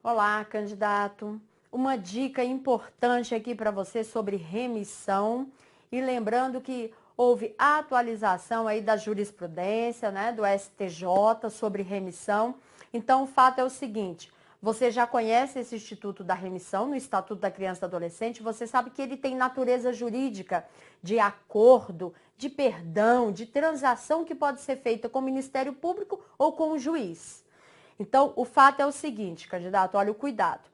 Olá, candidato. Uma dica importante aqui para você sobre remissão. E lembrando que houve atualização aí da jurisprudência, né, do STJ sobre remissão. Então, o fato é o seguinte: você já conhece esse Instituto da Remissão no Estatuto da Criança e do Adolescente, você sabe que ele tem natureza jurídica de acordo, de perdão, de transação que pode ser feita com o Ministério Público ou com o juiz. Então, o fato é o seguinte, candidato, olha o cuidado.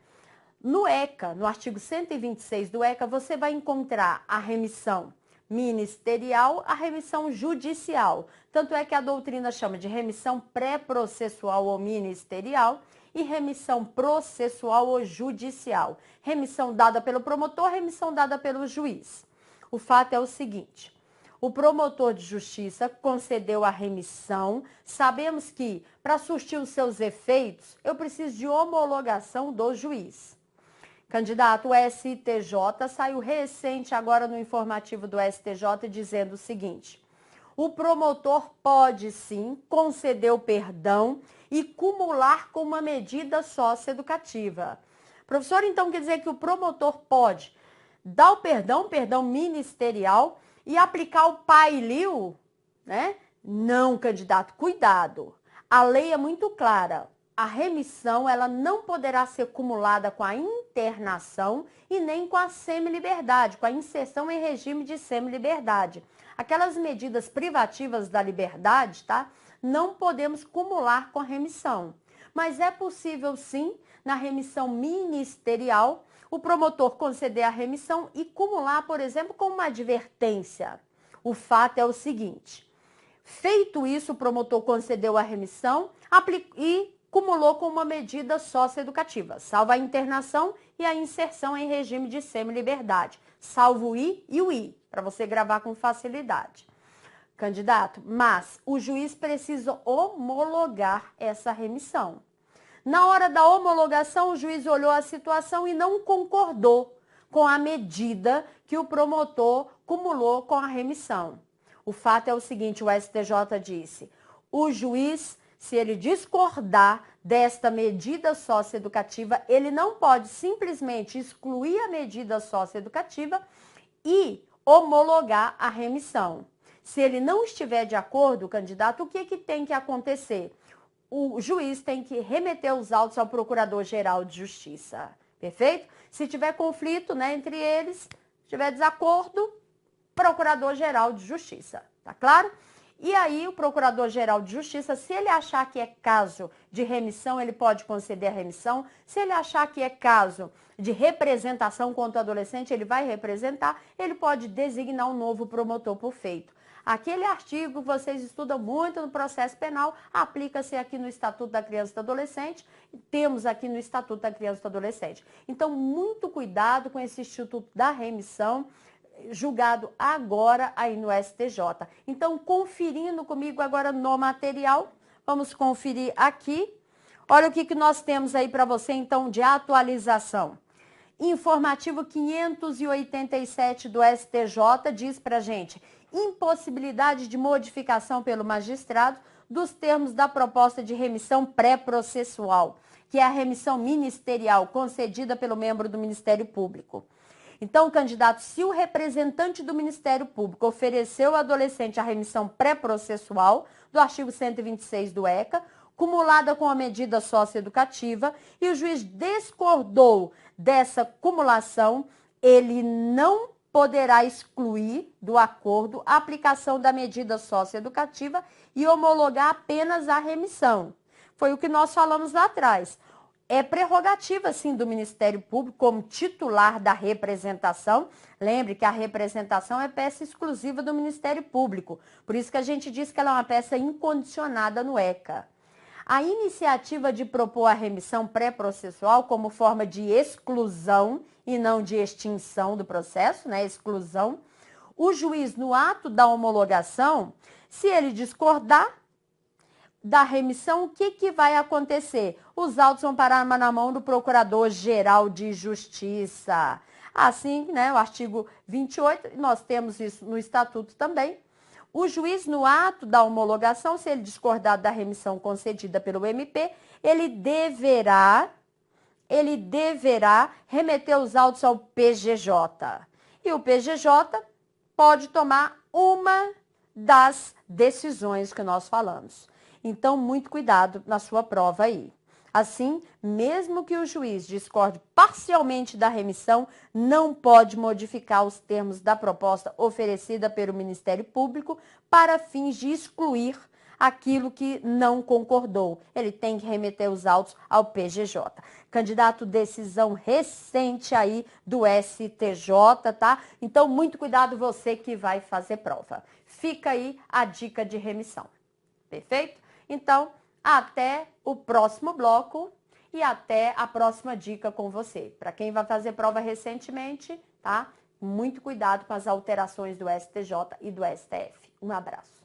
No ECA, no artigo 126 do ECA, você vai encontrar a remissão ministerial, a remissão judicial. Tanto é que a doutrina chama de remissão pré-processual ou ministerial e remissão processual ou judicial. Remissão dada pelo promotor, remissão dada pelo juiz. O fato é o seguinte: o promotor de justiça concedeu a remissão. Sabemos que, para surtir os seus efeitos, eu preciso de homologação do juiz. Candidato, o STJ saiu recente agora no informativo do STJ dizendo o seguinte: o promotor pode sim conceder o perdão e cumular com uma medida socioeducativa. Professor, então quer dizer que o promotor pode dar o perdão ministerial e aplicar o PAI-LIU, né? Não, candidato, cuidado. A lei é muito clara. A remissão, ela não poderá ser cumulada com a internação e nem com a semiliberdade, com a inserção em regime de semiliberdade. Aquelas medidas privativas da liberdade, tá? Não podemos cumular com a remissão. Mas é possível, sim, na remissão ministerial, o promotor conceder a remissão e cumular, por exemplo, com uma advertência. O fato é o seguinte: feito isso, o promotor concedeu a remissão e cumulou com uma medida socioeducativa, salvo a internação e a inserção em regime de semiliberdade, salvo o I e o I, para você gravar com facilidade. Candidato, mas o juiz precisa homologar essa remissão. Na hora da homologação, o juiz olhou a situação e não concordou com a medida que o promotor cumulou com a remissão. O fato é o seguinte: o STJ disse: o juiz, se ele discordar desta medida socioeducativa, ele não pode simplesmente excluir a medida socioeducativa e homologar a remissão. Se ele não estiver de acordo, candidato, o que tem que acontecer? O juiz tem que remeter os autos ao Procurador-Geral de Justiça. Perfeito? Se tiver conflito, né, entre eles, se tiver desacordo, Procurador-Geral de Justiça. Tá claro? E aí, o Procurador-Geral de Justiça, se ele achar que é caso de remissão, ele pode conceder a remissão. Se ele achar que é caso de representação contra o adolescente, ele vai representar. Ele pode designar um novo promotor por feito. Aquele artigo que vocês estudam muito no processo penal, aplica-se aqui no Estatuto da Criança e do Adolescente, temos aqui no Estatuto da Criança e do Adolescente. Então, muito cuidado com esse Instituto da Remissão, julgado agora aí no STJ. Então, conferindo comigo agora no material, vamos conferir aqui. Olha o que nós temos aí para você, então, de atualização. Informativo 587 do STJ diz pra gente: impossibilidade de modificação pelo magistrado dos termos da proposta de remissão pré-processual, que é a remissão ministerial concedida pelo membro do Ministério Público. Então, candidato, se o representante do Ministério Público ofereceu ao adolescente a remissão pré-processual do artigo 126 do ECA, cumulada com a medida socioeducativa, e o juiz discordou dessa cumulação, ele não poderá excluir do acordo a aplicação da medida socioeducativa e homologar apenas a remissão. Foi o que nós falamos lá atrás. É prerrogativa, sim, do Ministério Público, como titular da representação. Lembre que a representação é peça exclusiva do Ministério Público. Por isso que a gente diz que ela é uma peça incondicionada no ECA. A iniciativa de propor a remissão pré-processual como forma de exclusão e não de extinção do processo, né? Exclusão. O juiz, no ato da homologação, se ele discordar da remissão, o que vai acontecer? Os autos vão parar na mão do Procurador-Geral de Justiça. Assim, né, o artigo 28, nós temos isso no Estatuto também. O juiz, no ato da homologação, se ele discordar da remissão concedida pelo MP, ele deverá ele deverá remeter os autos ao PGJ. E o PGJ pode tomar uma das decisões que nós falamos. Então, muito cuidado na sua prova aí. Assim, mesmo que o juiz discorde parcialmente da remissão, não pode modificar os termos da proposta oferecida pelo Ministério Público para fins de excluir aquilo que não concordou. Ele tem que remeter os autos ao PGJ. Candidato, decisão recente aí do STJ, tá? Então, muito cuidado você que vai fazer prova. Fica aí a dica de remissão. Perfeito? Então, até o próximo bloco e até a próxima dica com você. Para quem vai fazer prova recentemente, tá? Muito cuidado com as alterações do STJ e do STF. Um abraço.